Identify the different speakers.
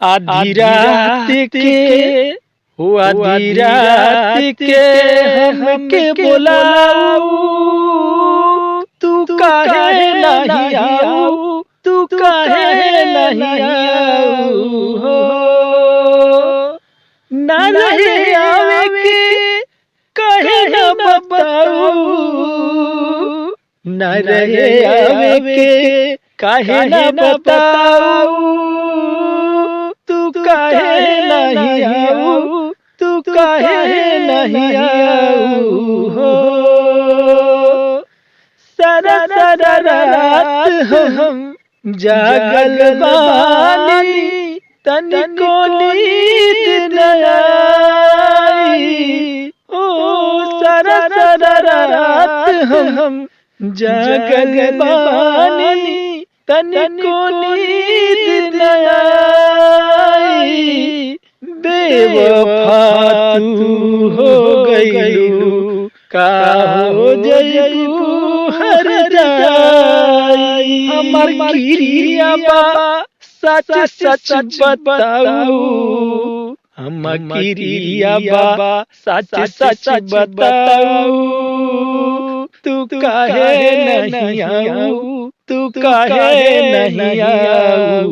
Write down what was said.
Speaker 1: आधी रात के हो आधी रात के हमके बुलाऊ, तू काहे नहीं आऊ, तू काहे नहीं आऊ हो। ना रहे आवे के काहे न बताऊ, ना रहे आवे के काहे न बताऊ, तू काहे नहीं आऊ, तू काहे नहीं आऊ हो। सारा सारा रात हम जागल बानी, तनिको नींद न आई। ओ सारा सारा रात हम जागल बानी, तनिको नींद न आई। बेवफा तू हो गइलू, का हो जइबू हर जाई। हमर किरिया बा सच सच बताऊ, हमर किरिया बा सच सच बताऊ, तू काहे नहीं आऊ, तू काहे नहीं आऊ।